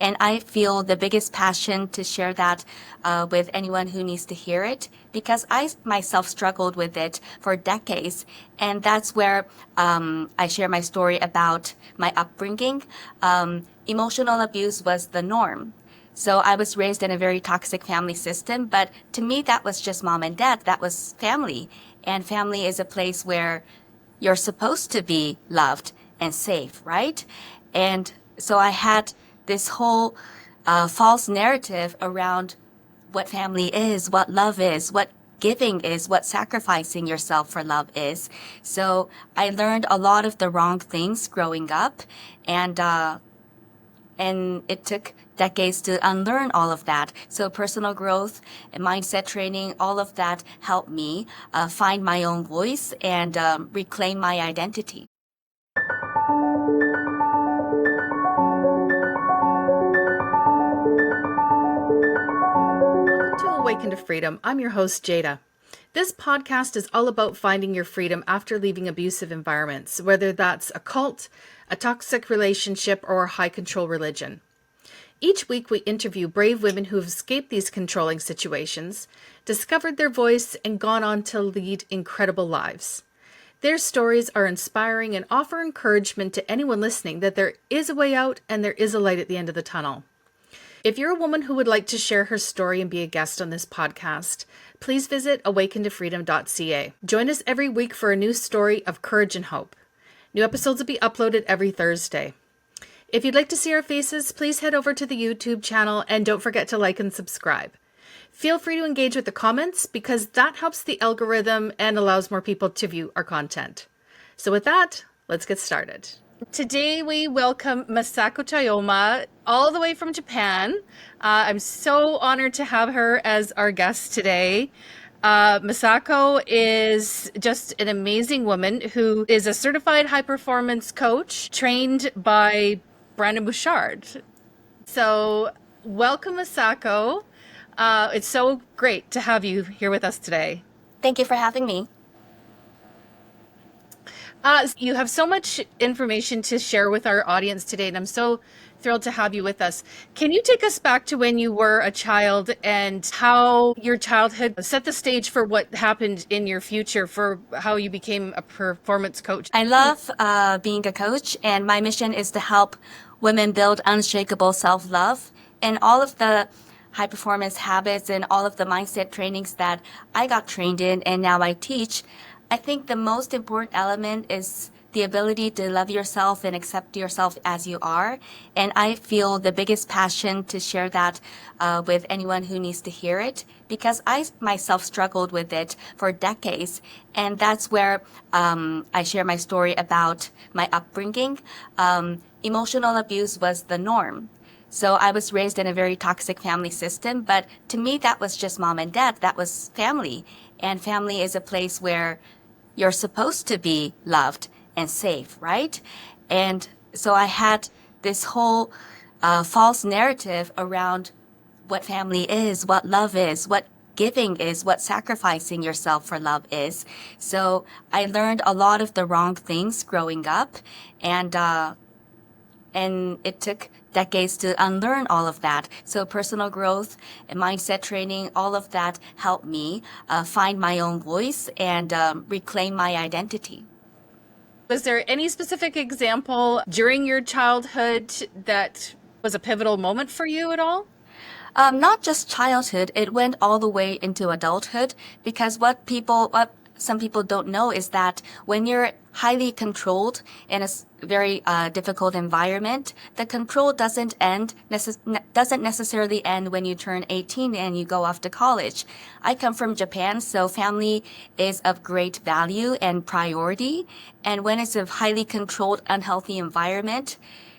And I feel the biggest passion to share that with anyone who needs to hear it, because I myself struggled with it for decades. And that's where I share my story about my upbringing. Emotional abuse was the norm. So I was raised in a very toxic family system, but to me, that was just mom and dad. That was family. And family is a place where you're supposed to be loved and safe, right? And so I had this whole false narrative around what family is, what love is, what giving is, what sacrificing yourself for love is. So I learned a lot of the wrong things growing up, and it took decades to unlearn all of that. So personal growth and mindset training, all of that helped me find my own voice and reclaim my identity. Welcome to Awaken to Freedom. I'm your host, Jada. This podcast is all about finding your freedom after leaving abusive environments, whether that's a cult, a toxic relationship, or a high-control religion. Each week, we interview brave women who have escaped these controlling situations, discovered their voice, and gone on to lead incredible lives. Their stories are inspiring and offer encouragement to anyone listening that there is a way out and there is a light at the end of the tunnel. If you're a woman who would like to share her story and be a guest on this podcast, please visit awakentofreedom.ca. Join us every week for a new story of courage and hope. New episodes will be uploaded every Thursday. If you'd like to see our faces, please head over to the YouTube channel and don't forget to like and subscribe. Feel free to engage with the comments because that helps the algorithm and allows more people to view our content. So with that, let's get started. Today we welcome Masako Toyoma all the way from Japan. I'm so honored to have her as our guest today. Masako is just an amazing woman who is a certified high-performance coach trained by Brandon Buchard. So welcome, Masako. It's so great to have you here with us today. Thank you for having me. You have so much information to share with our audience today, and I'm so thrilled to have you with us. Can you take us back to when you were a child and how your childhood set the stage for what happened in your future, for how you became a performance coach? I love being a coach, and my mission is to help women build unshakable self-love, and all of the high performance habits and all of the mindset trainings that I got trained in and now I teach. I think the most important element is the ability to love yourself and accept yourself as you are. And I feel the biggest passion to share that with anyone who needs to hear it, because I myself struggled with it for decades. And that's where I share my story about my upbringing. Emotional abuse was the norm. So I was raised in a very toxic family system, but to me, that was just mom and dad. That was family. And family is a place where you're supposed to be loved and safe, right? And so I had this whole false narrative around what family is, what love is, what giving is, what sacrificing yourself for love is. So I learned a lot of the wrong things growing up, and it took decades to unlearn all of that. So personal growth and mindset training, all of that helped me find my own voice and reclaim my identity. Was there any specific example during your childhood that was a pivotal moment for you at all? Not just childhood, it went all the way into adulthood, because what some people don't know is that when you're highly controlled in a very difficult environment, the control doesn't necessarily end when you turn 18 and you go off to college. I come from Japan, so family is of great value and priority. And when it's a highly controlled, unhealthy environment,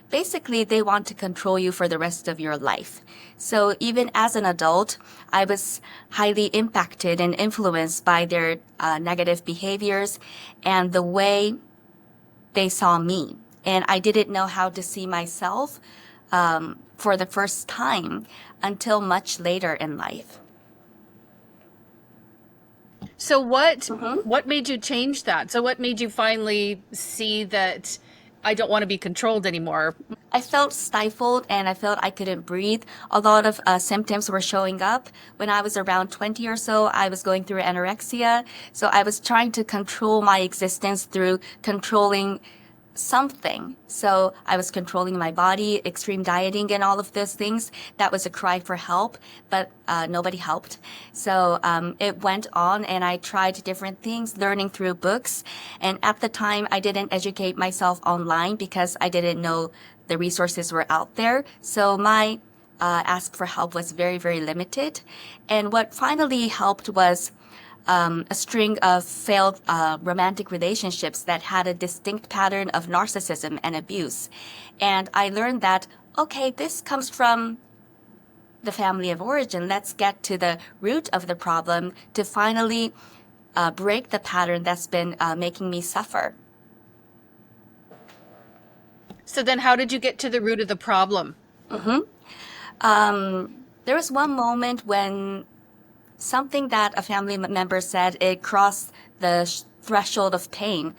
basically they want to control you for the rest of your life. So even as an adult, I was highly impacted and influenced by their negative behaviors and the way they saw me. And I didn't know how to see myself for the first time until much later in life. So what made you change that? So what made you finally see that I don't want to be controlled anymore. I felt stifled and I felt I couldn't breathe. A lot of symptoms were showing up. When I was around 20 or so, I was going through anorexia. So I was trying to control my existence through controlling something. So I was controlling my body, extreme dieting and all of those things. That was a cry for help, but nobody helped. So it went on and I tried different things, learning through books. And at the time, I didn't educate myself online because I didn't know the resources were out there. So my ask for help was very, very limited. And what finally helped was a string of failed romantic relationships that had a distinct pattern of narcissism and abuse. And I learned that, okay, this comes from the family of origin. Let's get to the root of the problem to finally break the pattern that's been making me suffer. So then how did you get to the root of the problem? There was one moment when something that a family member said, it crossed the threshold of pain.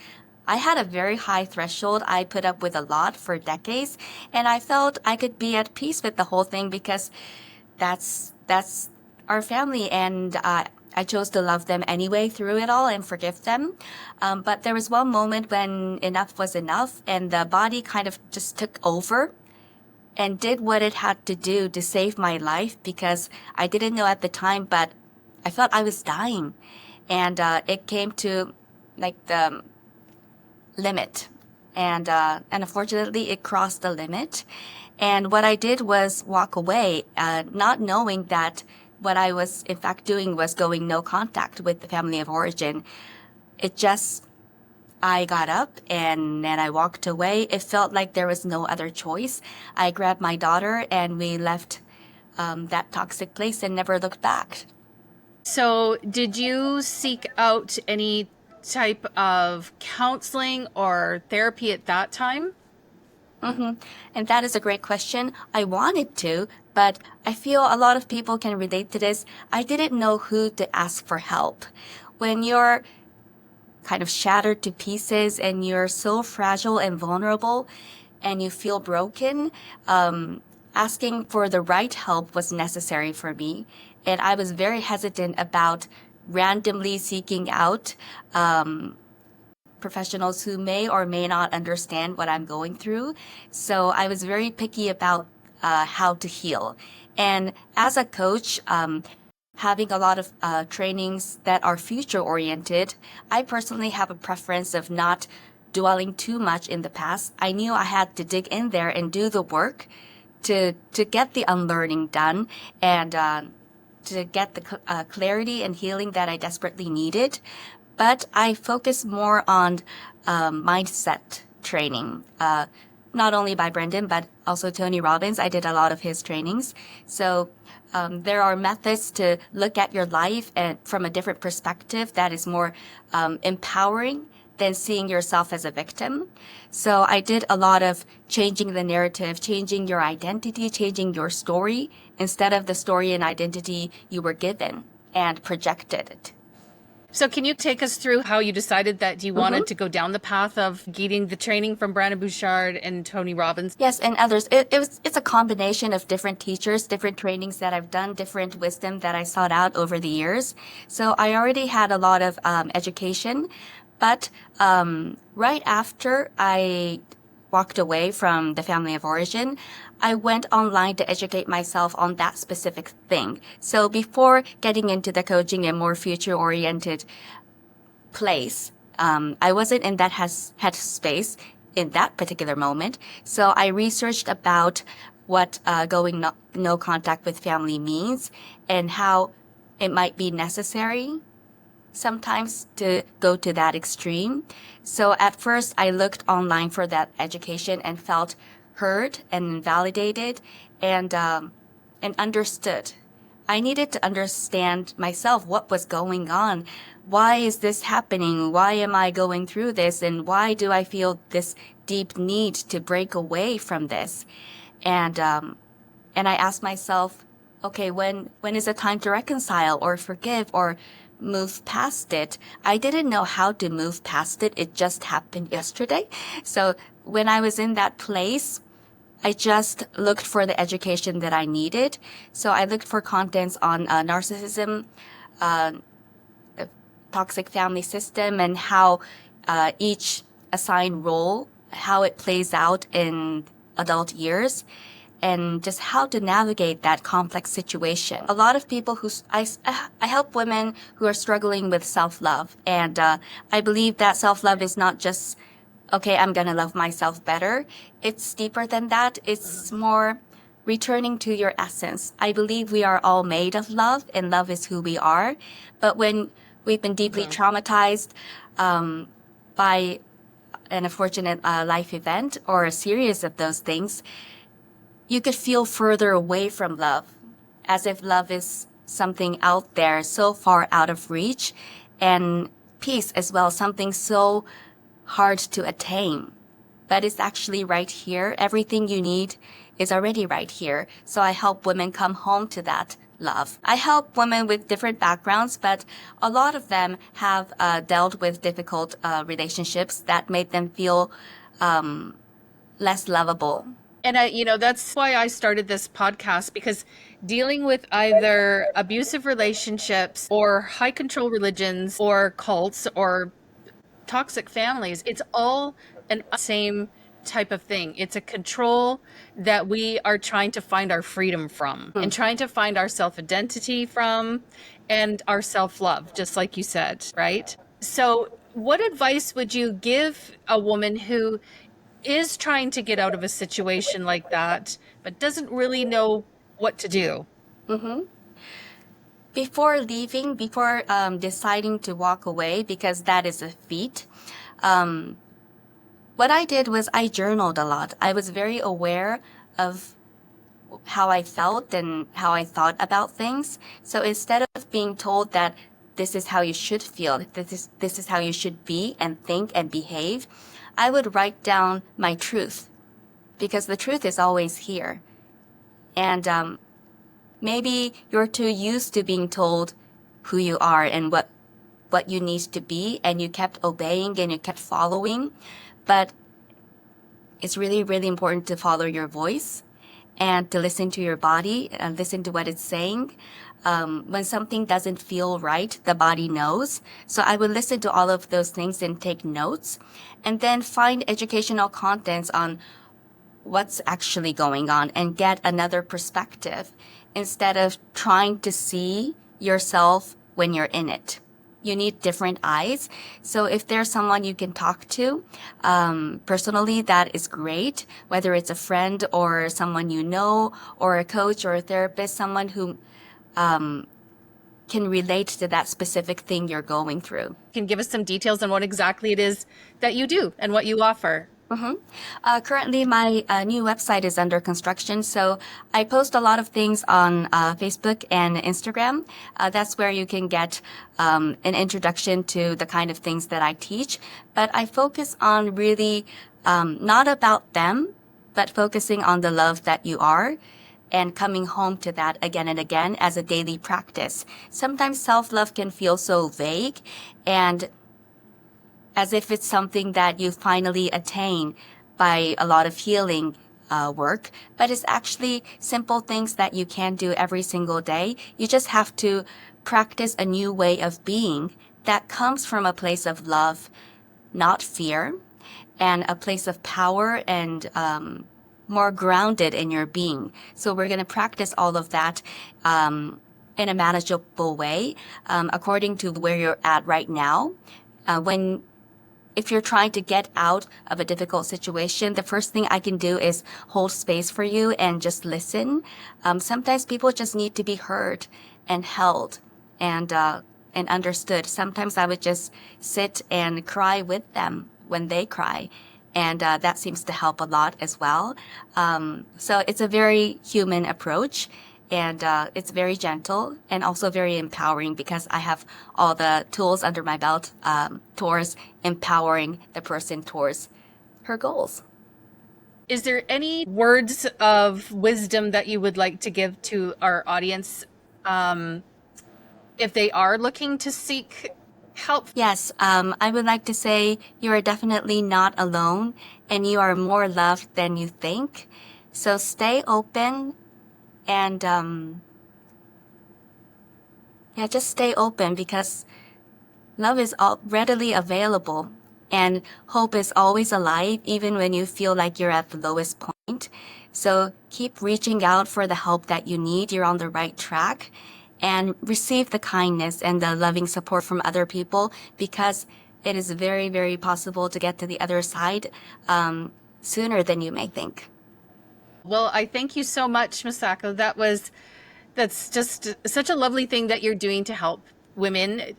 I had a very high threshold. I put up with a lot for decades, and I felt I could be at peace with the whole thing because that's our family, and I chose to love them anyway through it all and forgive them. But there was one moment when enough was enough, and the body kind of just took over and did what it had to do to save my life, because I didn't know at the time, but I felt I was dying. And it came to like the limit. And unfortunately, it crossed the limit. And what I did was walk away, not knowing that what I was in fact doing was going no contact with the family of origin. I got up and then I walked away. It felt like there was no other choice. I grabbed my daughter and we left that toxic place and never looked back. So did you seek out any type of counseling or therapy at that time? And that is a great question. I wanted to, but I feel a lot of people can relate to this. I didn't know who to ask for help. When you're kind of shattered to pieces and you're so fragile and vulnerable and you feel broken, asking for the right help was necessary for me. And I was very hesitant about randomly seeking out professionals who may or may not understand what I'm going through. So I was very picky about how to heal. And as a coach, having a lot of trainings that are future-oriented, I personally have a preference of not dwelling too much in the past. I knew I had to dig in there and do the work to get the unlearning done and to get the clarity and healing that I desperately needed. But I focus more on mindset training, not only by Brandon, but also Tony Robbins. I did a lot of his trainings. So there are methods to look at your life and from a different perspective that is more empowering than seeing yourself as a victim. So I did a lot of changing the narrative, changing your identity, changing your story instead of the story and identity you were given and projected it. So can you take us through how you decided that you wanted to go down the path of getting the training from Brandon Buchard and Tony Robbins? Yes, and others. It's a combination of different teachers, different trainings that I've done, different wisdom that I sought out over the years. So I already had a lot of education, but right after I walked away from the family of origin, I went online to educate myself on that specific thing. So before getting into the coaching and more future-oriented place, I wasn't in that headspace in that particular moment. So I researched about what going no contact with family means and how it might be necessary sometimes to go to that extreme. So at first I looked online for that education and felt heard and validated and understood. I needed to understand myself what was going on. Why is this happening? Why am I going through this? And why do I feel this deep need to break away from this? And I asked myself, okay, when is it time to reconcile or forgive or move past it? I didn't know how to move past it. It just happened yesterday. So when I was in that place, I just looked for the education that I needed. So I looked for contents on narcissism, uh, toxic family system, and how each assigned role, how it plays out in adult years, and just how to navigate that complex situation. A lot of people I help women who are struggling with self-love. And I believe that self-love is not just, okay, I'm going to love myself better. It's deeper than that. It's more returning to your essence. I believe we are all made of love, and love is who we are. But when we've been deeply traumatized by an unfortunate life event or a series of those things, you could feel further away from love, as if love is something out there, so far out of reach, and peace as well, something so hard to attain. But it's actually right here. Everything you need is already right here. So I help women come home to that love. I help women with different backgrounds, but a lot of them have dealt with difficult relationships that made them feel less lovable. And that's why I started this podcast, because dealing with either abusive relationships or high control religions or cults or toxic families, it's all an same type of thing. It's a control that we are trying to find our freedom from and trying to find our self-identity from and our self-love, just like you said, right? So what advice would you give a woman who is trying to get out of a situation like that, but doesn't really know what to do? Before leaving, before deciding to walk away, because that is a feat, what I did was I journaled a lot. I was very aware of how I felt and how I thought about things. So instead of being told that this is how you should feel, this is how you should be and think and behave, I would write down my truth, because the truth is always here. And maybe you're too used to being told who you are and what you need to be, and you kept obeying and you kept following. But it's really, really important to follow your voice and to listen to your body and listen to what it's saying. When something doesn't feel right, the body knows. So I would listen to all of those things and take notes, and then find educational contents on what's actually going on and get another perspective instead of trying to see yourself when you're in it. You need different eyes. So if there's someone you can talk to personally, that is great. Whether it's a friend or someone you know, or a coach or a therapist, someone who can relate to that specific thing you're going through. Can give us some details on what exactly it is that you do and what you offer? Currently, my new website is under construction, so I post a lot of things on Facebook and Instagram. That's where you can get an introduction to the kind of things that I teach. But I focus on really not about them, but focusing on the love that you are, and coming home to that again and again as a daily practice. Sometimes self-love can feel so vague and as if it's something that you finally attain by a lot of healing work, but it's actually simple things that you can do every single day. You just have to practice a new way of being that comes from a place of love, not fear, and a place of power and more grounded in your being. So we're going to practice all of that in a manageable way according to where you're at right now. If you're trying to get out of a difficult situation, the first thing I can do is hold space for you and just listen. Sometimes people just need to be heard and held and understood. Sometimes I would just sit and cry with them when they cry. And that seems to help a lot as well. So it's a very human approach. And it's very gentle and also very empowering, because I have all the tools under my belt towards empowering the person towards her goals. Is there any words of wisdom that you would like to give to our audience if they are looking to seek help. Yes, I would like to say you are definitely not alone and you are more loved than you think. So stay open and just stay open because love is readily available and hope is always alive even when you feel like you're at the lowest point. So keep reaching out for the help that you need. You're on the right track and receive the kindness and the loving support from other people because it is very, very possible to get to the other side sooner than you may think. Well, I thank you so much, Masako. That's just such a lovely thing that you're doing to help women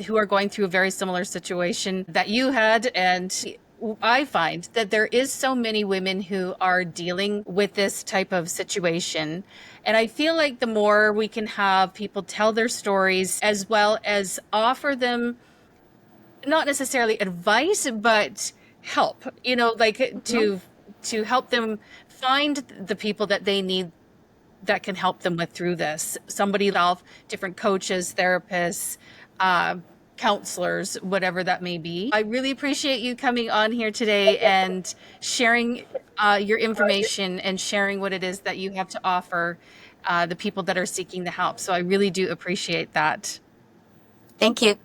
who are going through a very similar situation that you had. And I find that there is so many women who are dealing with this type of situation. And I feel like the more we can have people tell their stories as well as offer them not necessarily advice, but help, like to help them find the people that they need that can help them through this. Somebody else, different coaches, therapists, counselors, whatever that may be. I really appreciate you coming on here today and sharing your information and sharing what it is that you have to offer the people that are seeking the help. So I really do appreciate that. Thank you.